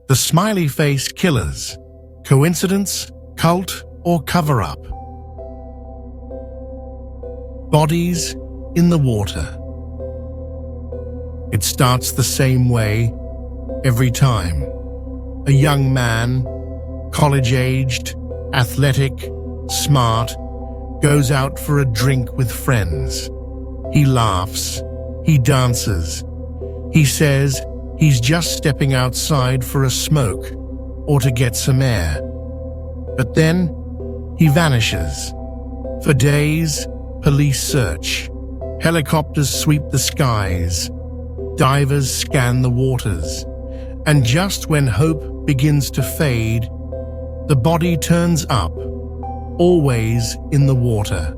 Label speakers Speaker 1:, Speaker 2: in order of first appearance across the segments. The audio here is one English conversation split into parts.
Speaker 1: The smiley face killers. Coincidence, cult, or cover-up? Bodies in the water. It starts the same way every time. A young man, college-aged, athletic, smart, goes out for a drink with friends. He laughs. He dances. He says he's just stepping outside for a smoke or to get some air. But then he vanishes. For days, police search. Helicopters sweep the skies. Divers scan the waters. And just when hope begins to fade, the body turns up, always in the water.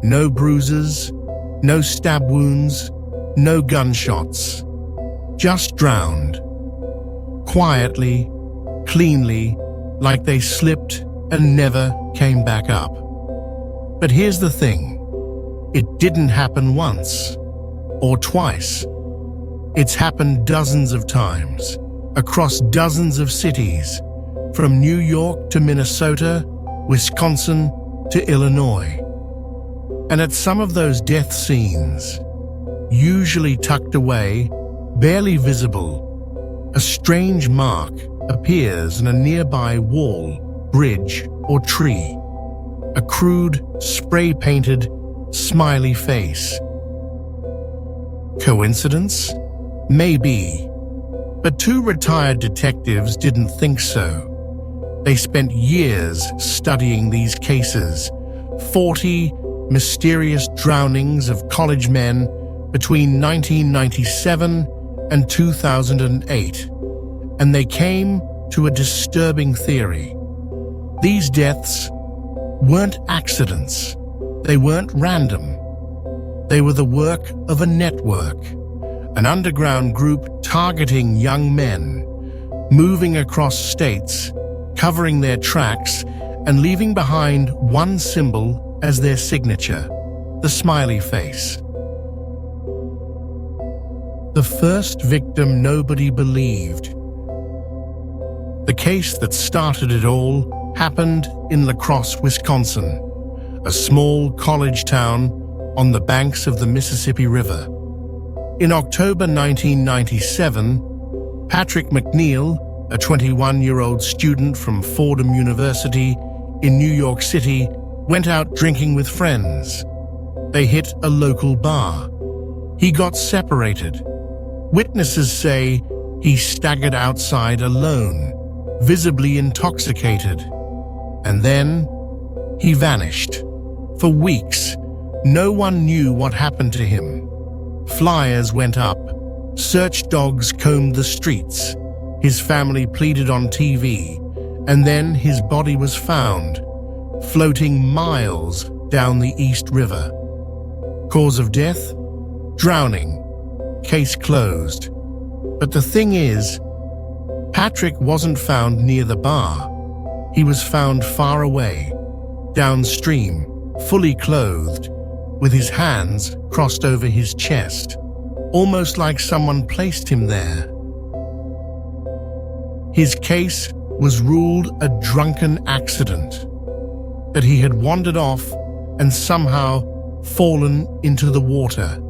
Speaker 1: No bruises, no stab wounds, no gunshots. Just drowned. Quietly, cleanly, like they slipped and never came back up. But here's the thing. It didn't happen once or twice. It's happened dozens of times, across dozens of cities, from New York to Minnesota, Wisconsin to Illinois. And at some of those death scenes, usually tucked away, barely visible, a strange mark appears in a nearby wall, bridge, or tree. A crude, spray-painted, smiley face. Coincidence? Maybe. But two retired detectives didn't think so. They spent years studying these cases, 40 mysterious drownings of college men between 1997 and 2008, and they came to a disturbing theory. These deaths weren't accidents. They weren't random. They were the work of a network, an underground group targeting young men, moving across states, covering their tracks, and leaving behind one symbol as their signature, the smiley face. The first victim nobody believed. The case that started it all happened in La Crosse, Wisconsin, a small college town on the banks of the Mississippi River. In October 1997, Patrick McNeil, a 21-year-old student from Fordham University in New York City, went out drinking with friends. They hit a local bar. He got separated. Witnesses say he staggered outside alone, visibly intoxicated. And then he vanished. For weeks, no one knew what happened to him. Flyers went up. Search dogs combed the streets. His family pleaded on TV. And then his body was found, floating miles down the East River. Cause of death? Drowning. Case closed. But the thing is, Patrick wasn't found near the bar. He was found far away, downstream, fully clothed, with his hands crossed over his chest, almost like someone placed him there. His case was ruled a drunken accident, that he had wandered off and somehow fallen into the water.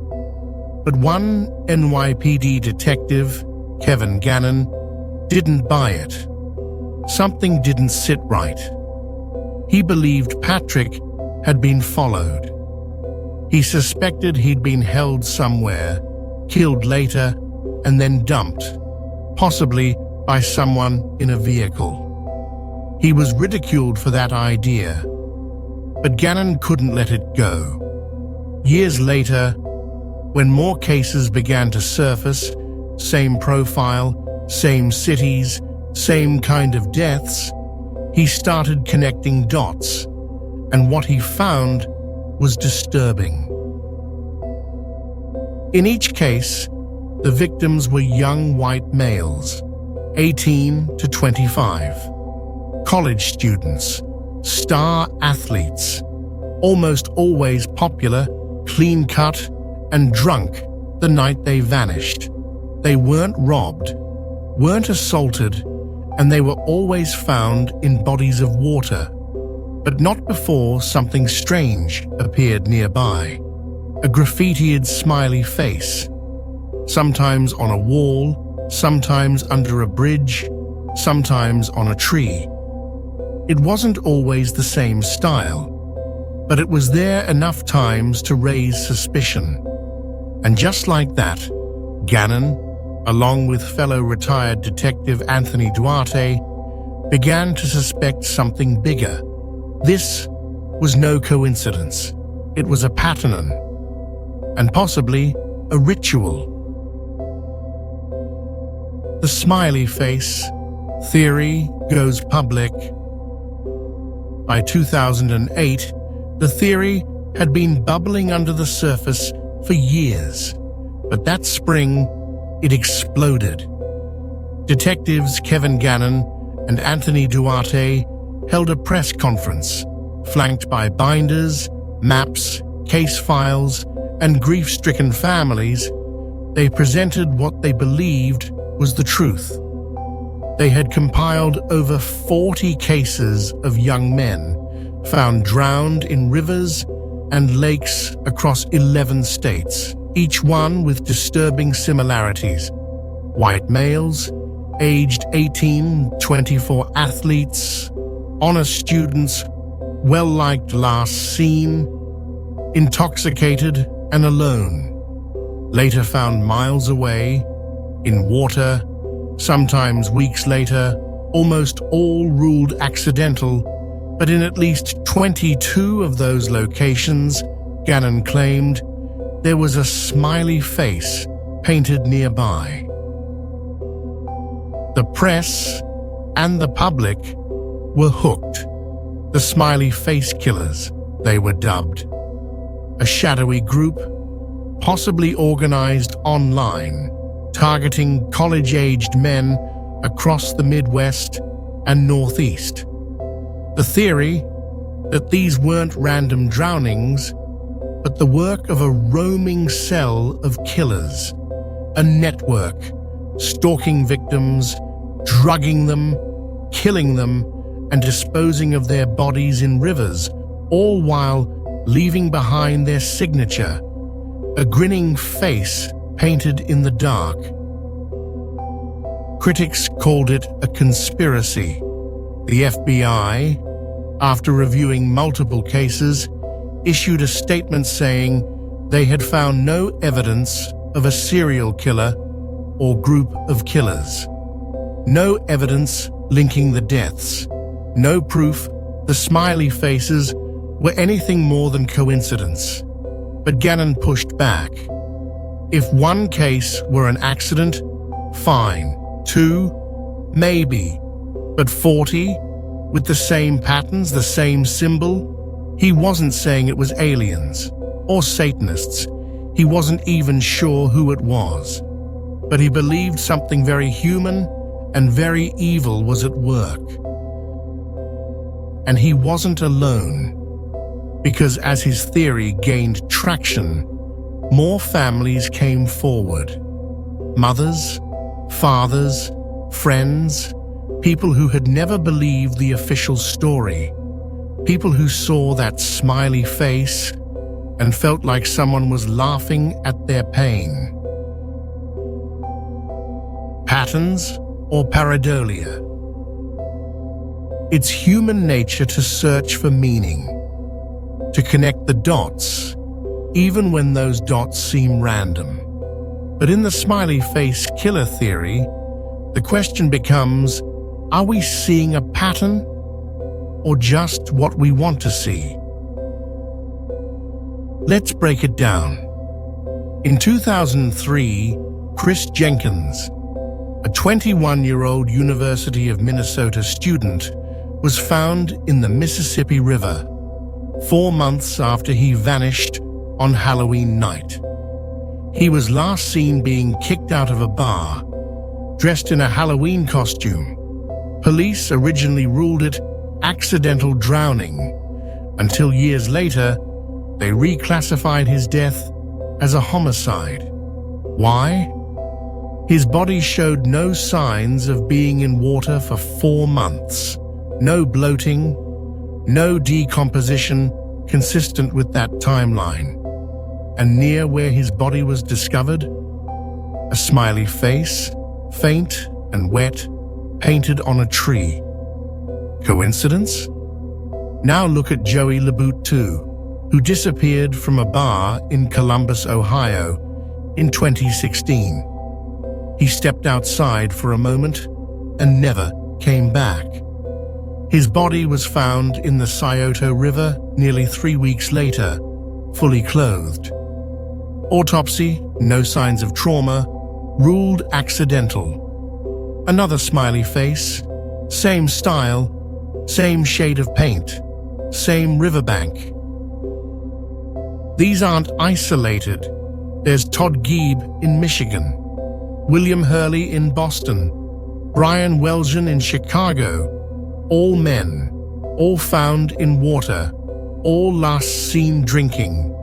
Speaker 1: But one NYPD detective, Kevin Gannon, didn't buy it. Something didn't sit right. He believed Patrick had been followed. He suspected he'd been held somewhere, killed later, and then dumped, possibly by someone in a vehicle. He was ridiculed for that idea, but Gannon couldn't let it go. Years later, when more cases began to surface, same profile, same cities, same kind of deaths, he started connecting dots, and what he found was disturbing. In each case, the victims were young white males, 18 to 25, college students, star athletes, almost always popular, clean-cut, and drunk the night they vanished. They weren't robbed, weren't assaulted, and they were always found in bodies of water, but not before something strange appeared nearby. A graffitied smiley face, sometimes on a wall, sometimes under a bridge, sometimes on a tree. It wasn't always the same style, but it was there enough times to raise suspicion. And just like that, Gannon, along with fellow retired detective Anthony Duarte, began to suspect something bigger. This was no coincidence. It was a pattern, and possibly a ritual. The smiley face theory goes public. By 2008, the theory had been bubbling under the surface for years, but that spring, it exploded. Detectives Kevin Gannon and Anthony Duarte held a press conference, flanked by binders, maps, case files, and grief-stricken families. They presented what they believed was the truth. They had compiled over 40 cases of young men found drowned in rivers and lakes across 11 states, each one with disturbing similarities. White males, aged 18, 24 athletes, honor students, well-liked last seen, intoxicated and alone, later found miles away, in water, sometimes weeks later, almost all ruled accidental, but in at least 22 of those locations, Gannon claimed, there was a smiley face painted nearby. The press and the public were hooked. The smiley face killers, they were dubbed. A shadowy group, possibly organized online, targeting college-aged men across the Midwest and Northeast. The theory that these weren't random drownings, but the work of a roaming cell of killers, a network, stalking victims, drugging them, killing them, and disposing of their bodies in rivers, all while leaving behind their signature, a grinning face painted in the dark. Critics called it a conspiracy. The FBI, after reviewing multiple cases, issued a statement saying they had found no evidence of a serial killer or group of killers. No evidence linking the deaths. No proof the smiley faces were anything more than coincidence. But Gannon pushed back. If one case were an accident, fine. 2, maybe. But 40, with the same patterns, the same symbol? He wasn't saying it was aliens or Satanists. He wasn't even sure who it was. But he believed something very human and very evil was at work. And he wasn't alone, because as his theory gained traction, more families came forward. Mothers, fathers, friends, people who had never believed the official story, people who saw that smiley face and felt like someone was laughing at their pain. Patterns or pareidolia? It's human nature to search for meaning, to connect the dots, even when those dots seem random. But in the smiley face killer theory, the question becomes, are we seeing a pattern or just what we want to see? Let's break it down. In 2003, Chris Jenkins, a 21-year-old University of Minnesota student, was found in the Mississippi River 4 months after he vanished on Halloween night. He was last seen being kicked out of a bar, dressed in a Halloween costume. Police originally ruled it accidental drowning, until years later, they reclassified his death as a homicide. Why? His body showed no signs of being in water for 4 months. No bloating, no decomposition consistent with that timeline. And near where his body was discovered, a smiley face, faint and wet, painted on a tree. Coincidence? Now look at Joey LeBoot too, who disappeared from a bar in Columbus, Ohio in 2016. He stepped outside for a moment and never came back. His body was found in the Scioto River nearly 3 weeks later, fully clothed. Autopsy, no signs of trauma, ruled accidental. Another smiley face, same style, same shade of paint, same riverbank. These aren't isolated. There's Todd Geeb in Michigan, William Hurley in Boston, Brian Welgen in Chicago. All men, all found in water, all last seen drinking.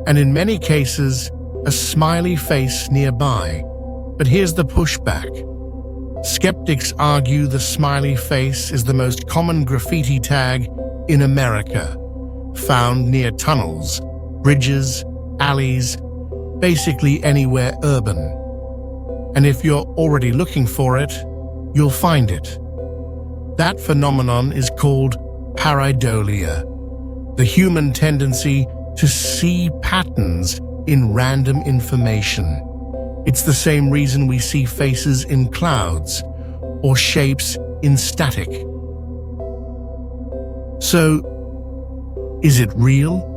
Speaker 1: And in many cases, a smiley face nearby. But here's the pushback. Skeptics argue the smiley face is the most common graffiti tag in America, found near tunnels, bridges, alleys, basically anywhere urban. And if you're already looking for it, you'll find it. That phenomenon is called pareidolia, the human tendency to see patterns in random information. It's the same reason we see faces in clouds or shapes in static. So, is it real?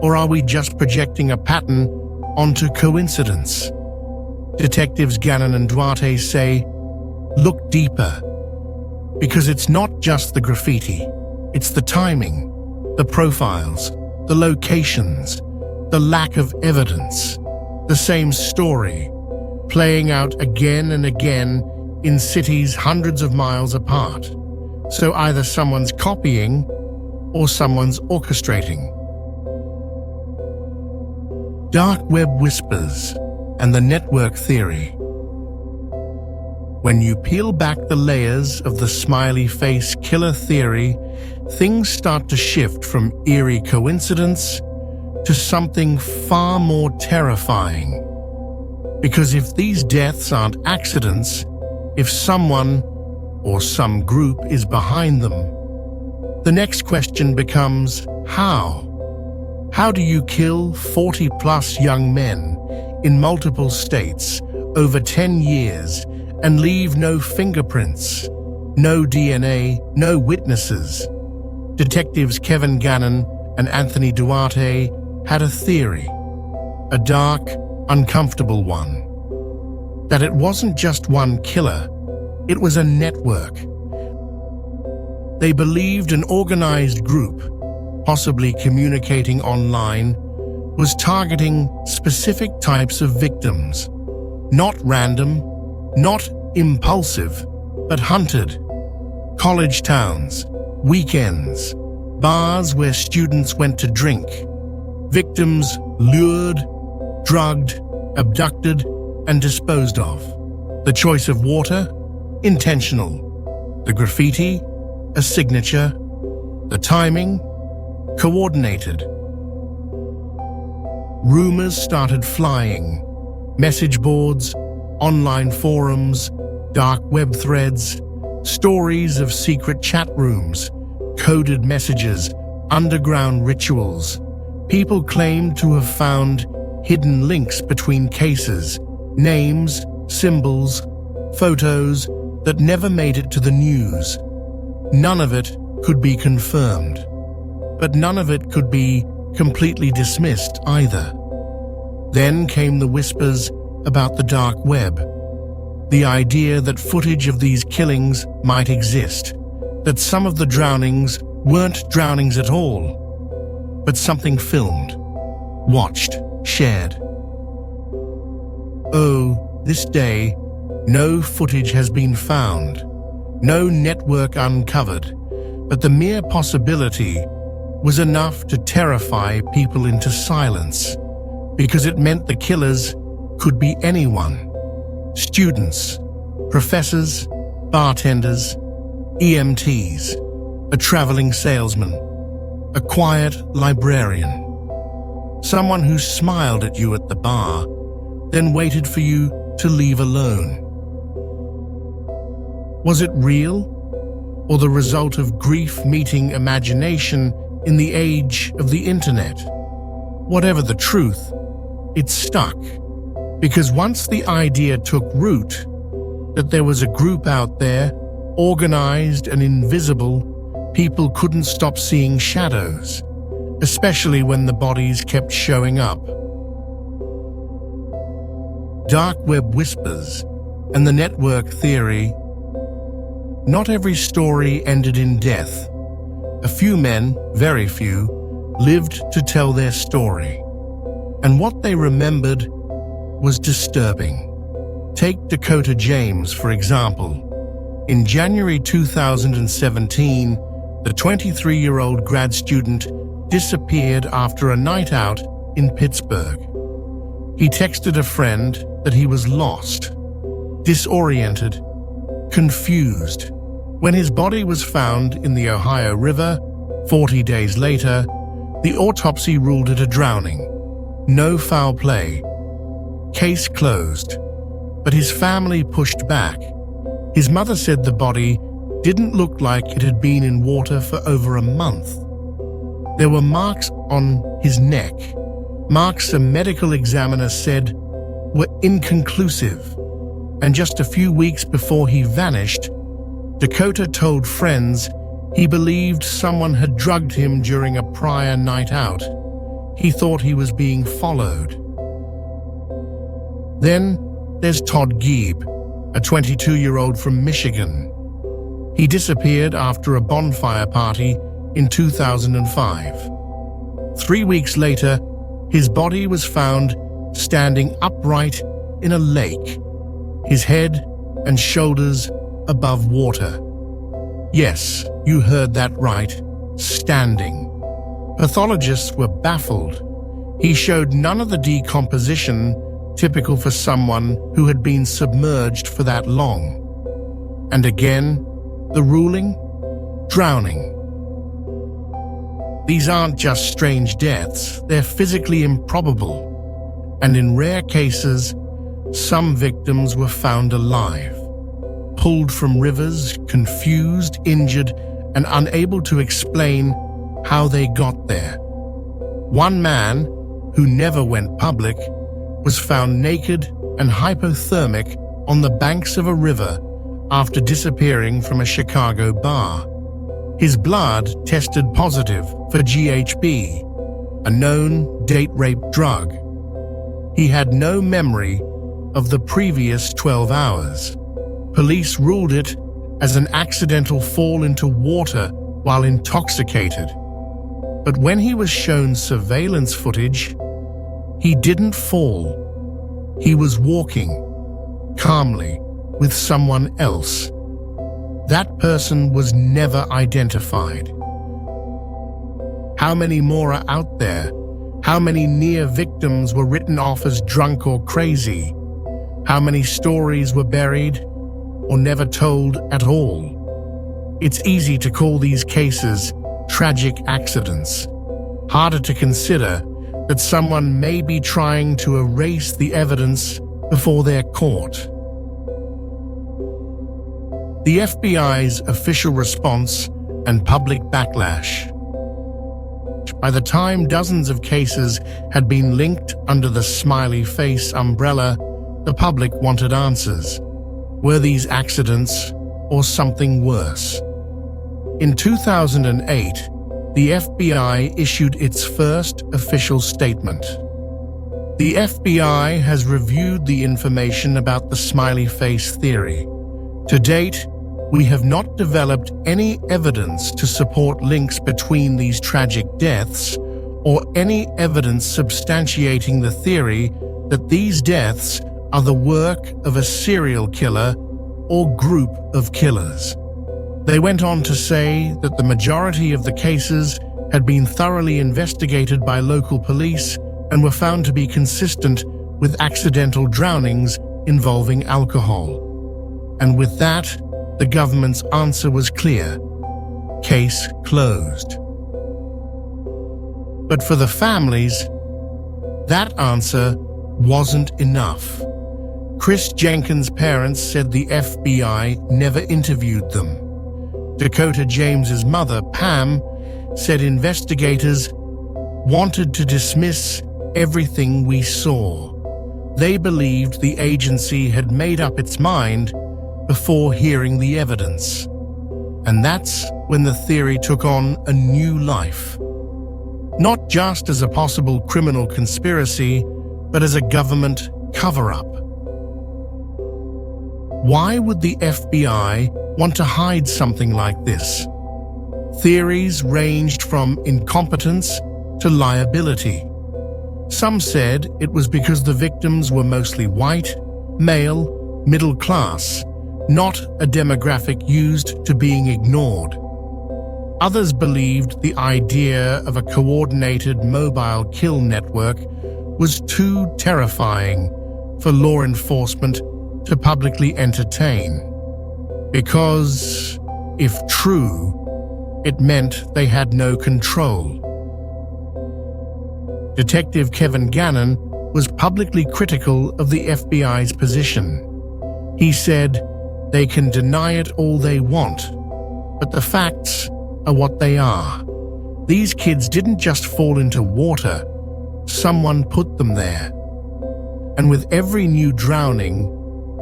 Speaker 1: Or are we just projecting a pattern onto coincidence? Detectives Gannon and Duarte say, look deeper. Because it's not just the graffiti, it's the timing, the profiles, the locations, the lack of evidence, the same story, playing out again and again in cities hundreds of miles apart. So either someone's copying or someone's orchestrating. Dark web whispers and the network theory. When you peel back the layers of the smiley face killer theory, things start to shift from eerie coincidence to something far more terrifying. Because if these deaths aren't accidents, if someone or some group is behind them, the next question becomes how? How do you kill 40-plus young men in multiple states over 10 years and leave no fingerprints, no DNA, no witnesses? Detectives Kevin Gannon and Anthony Duarte had a theory, a dark, uncomfortable one, that it wasn't just one killer, it was a network. They believed an organized group, possibly communicating online, was targeting specific types of victims. Not random, not impulsive, but hunted. College towns, weekends, bars where students went to drink. Victims lured, drugged, abducted, and disposed of. The choice of water? Intentional. The graffiti? A signature. The timing? Coordinated. Rumors started flying. Message boards, online forums, dark web threads, stories of secret chat rooms, coded messages, underground rituals. People claimed to have found hidden links between cases, names, symbols, photos that never made it to the news. None of it could be confirmed, but none of it could be completely dismissed either. Then came the whispers about the dark web, the idea that footage of these killings might exist, that some of the drownings weren't drownings at all, but something filmed, watched, shared. Oh, this day, no footage has been found, no network uncovered, but the mere possibility was enough to terrify people into silence, because it meant the killers could be anyone. students, professors, bartenders, EMTs, a traveling salesman, a quiet librarian, someone who smiled at you at the bar, then waited for you to leave alone. Was it real, or the result of grief meeting imagination in the age of the internet? Whatever the truth, it stuck, because once the idea took root that there was a group out there, organized and invisible, people couldn't stop seeing shadows, especially when the bodies kept showing up. Dark web whispers and the network theory. Not every story ended in death. A few men, very few, lived to tell their story. And what they remembered was disturbing. Take Dakota James, for example. In January 2017, the 23-year-old grad student disappeared after a night out in Pittsburgh. He texted a friend that he was lost, disoriented, confused. When his body was found in the Ohio River 40 days later, the autopsy ruled it a drowning. No foul play. Case closed. But his family pushed back. His mother said the body didn't look like it had been in water for over a month. There were marks on his neck, marks a medical examiner said were inconclusive. And just a few weeks before he vanished, Dakota told friends he believed someone had drugged him during a prior night out. He thought he was being followed. Then there's Todd Gieb, a 22-year-old from Michigan. He disappeared after a bonfire party in 2005. 3 weeks later, his body was found standing upright in a lake, his head and shoulders above water. Yes, you heard that right, standing. Pathologists were baffled. He showed none of the decomposition typical for someone who had been submerged for that long. And again, the ruling? Drowning. These aren't just strange deaths, they're physically improbable. And in rare cases, some victims were found alive, pulled from rivers, confused, injured, and unable to explain how they got there. One man, who never went public, was found naked and hypothermic on the banks of a river after disappearing from a Chicago bar. His blood tested positive for GHB, a known date rape drug. He had no memory of the previous 12 hours. Police ruled it as an accidental fall into water while intoxicated. But when he was shown surveillance footage, he didn't fall. He was walking, calmly, with someone else. That person was never identified. How many more are out there? How many near victims were written off as drunk or crazy? How many stories were buried or never told at all? It's easy to call these cases tragic accidents. Harder to consider that someone may be trying to erase the evidence before they're caught. The FBI's official response and public backlash. By the time dozens of cases had been linked under the Smiley face umbrella, the public wanted answers. Were these accidents or something worse? In 2008, the FBI issued its first official statement. The FBI has reviewed the information about the Smiley face theory. To date, we have not developed any evidence to support links between these tragic deaths or any evidence substantiating the theory that these deaths are the work of a serial killer or group of killers. They went on to say that the majority of the cases had been thoroughly investigated by local police and were found to be consistent with accidental drownings involving alcohol. And with that, the government's answer was clear: case closed. But for the families, that answer wasn't enough. Chris Jenkins' parents said the FBI never interviewed them. Dakota James's mother, Pam, said investigators wanted to dismiss everything we saw. They believed the agency had made up its mind before hearing the evidence. And that's when the theory took on a new life. Not just as a possible criminal conspiracy, but as a government cover-up. Why would the FBI want to hide something like this? Theories ranged from incompetence to liability. Some said it was because the victims were mostly white, male, middle class, not a demographic used to being ignored. Others believed the idea of a coordinated mobile kill network was too terrifying for law enforcement to publicly entertain, because, if true, it meant they had no control. Detective Kevin Gannon was publicly critical of the FBI's position. He said, "They can deny it all they want, but the facts are what they are. These kids didn't just fall into water. Someone put them there." And with every new drowning,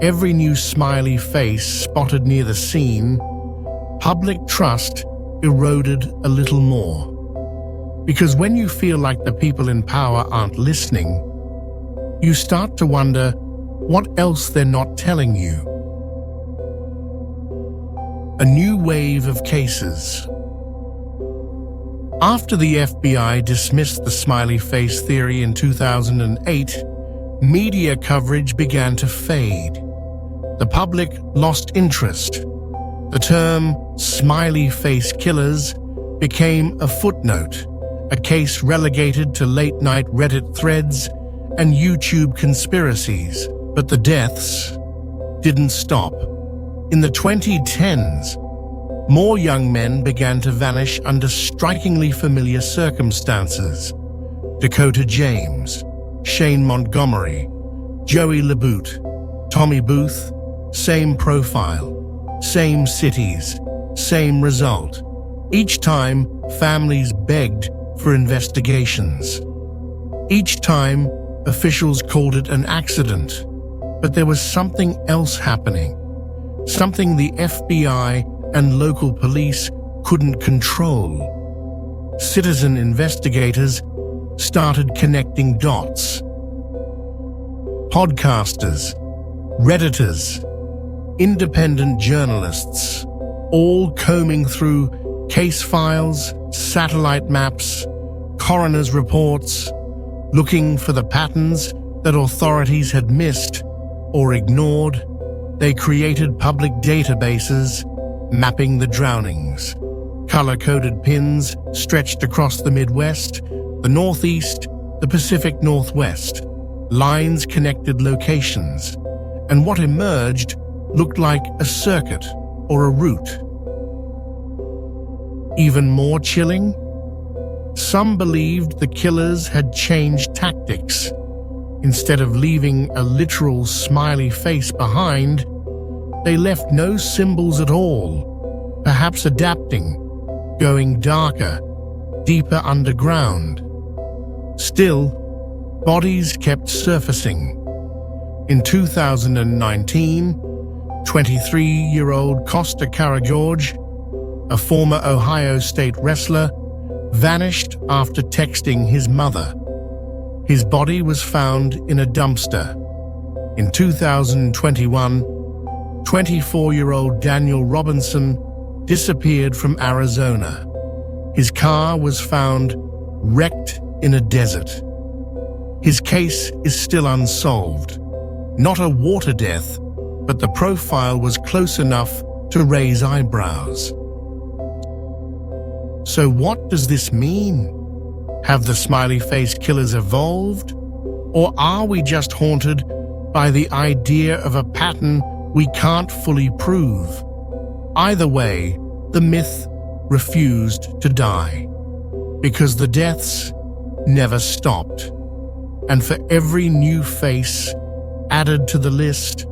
Speaker 1: every new smiley face spotted near the scene, public trust eroded a little more. Because when you feel like the people in power aren't listening, you start to wonder what else they're not telling you. A new wave of cases. After the FBI dismissed the smiley face theory in 2008, media coverage began to fade. The public lost interest. The term smiley face killers became a footnote, a case relegated to late-night Reddit threads and YouTube conspiracies. But the deaths didn't stop. In the 2010s, more young men began to vanish under strikingly familiar circumstances. Dakota James, Shane Montgomery, Joey LaBute, Tommy Booth, same profile, same cities, same result. Each time, families begged for investigations. Each time, officials called it an accident. But there was something else happening, something the FBI and local police couldn't control. Citizen investigators started connecting dots. Podcasters, Redditors, independent journalists, all combing through case files, satellite maps, coroner's reports, looking for the patterns that authorities had missed or ignored. They created public databases mapping the drownings. Color-coded pins stretched across the Midwest, the Northeast, the Pacific Northwest. Lines connected locations, and what emerged looked like a circuit or a route. Even more chilling, some believed the killers had changed tactics. Instead of leaving a literal smiley face behind, they left no symbols at all, perhaps adapting, going darker, deeper underground. Still, bodies kept surfacing. In 2019, 23-year-old Costa Karageorge, a former Ohio State wrestler, vanished after texting his mother. His body was found in a dumpster. In 2021, 24-year-old Daniel Robinson disappeared from Arizona. His car was found wrecked in a desert. His case is still unsolved. Not a water death, but the profile was close enough to raise eyebrows. So what does this mean? Have the smiley face killers evolved? Or are we just haunted by the idea of a pattern we can't fully prove. Either way, the myth refused to die, because the deaths never stopped. And for every new face added to the list,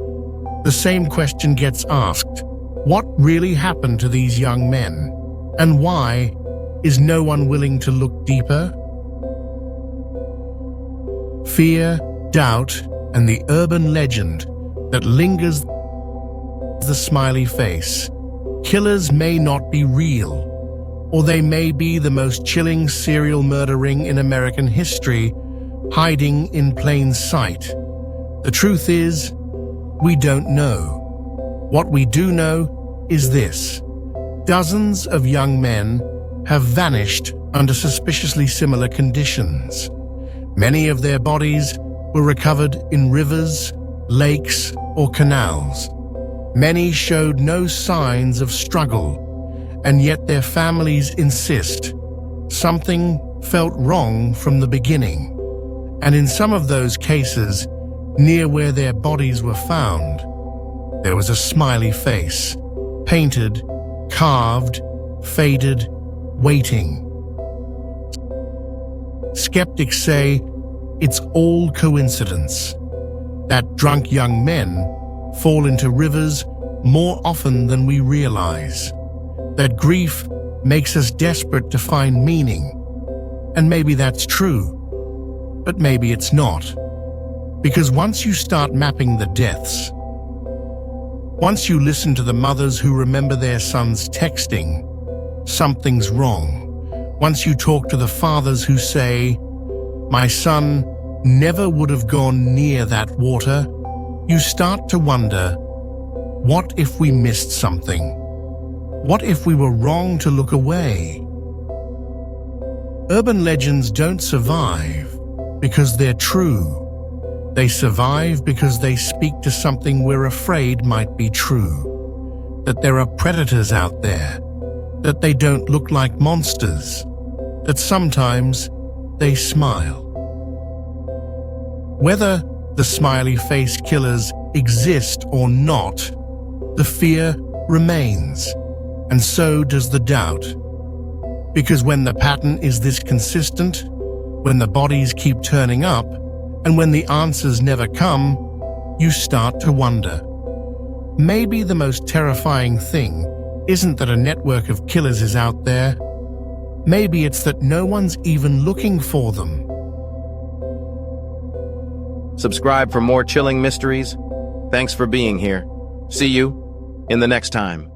Speaker 1: the same question gets asked: what really happened to these young men? And why is no one willing to look deeper? Fear, doubt, and the urban legend that lingers the smiley face. Killers may not be real, or they may be the most chilling serial murder ring in American history, hiding in plain sight. The truth is, we don't know. What we do know is this: dozens of young men have vanished under suspiciously similar conditions. Many of their bodies were recovered in rivers, lakes, or canals. Many showed no signs of struggle, and yet their families insist something felt wrong from the beginning. And in some of those cases, near where their bodies were found, there was a smiley face, painted, carved, faded, waiting. Skeptics say it's all coincidence, that drunk young men fall into rivers more often than we realize, that grief makes us desperate to find meaning. And maybe that's true, but maybe it's not. Because once you start mapping the deaths, once you listen to the mothers who remember their sons texting, something's wrong. Once you talk to the fathers who say, "My son never would have gone near that water," you start to wonder, what if we missed something? What if we were wrong to look away? Urban legends don't survive because they're true. They survive because they speak to something we're afraid might be true. That there are predators out there, that they don't look like monsters, that sometimes they smile. Whether the smiley face killers exist or not, the fear remains, and so does the doubt. Because when the pattern is this consistent, when the bodies keep turning up, and when the answers never come, you start to wonder. Maybe the most terrifying thing isn't that a network of killers is out there. Maybe it's that no one's even looking for them.
Speaker 2: Subscribe for more chilling mysteries. Thanks for being here. See you in the next time.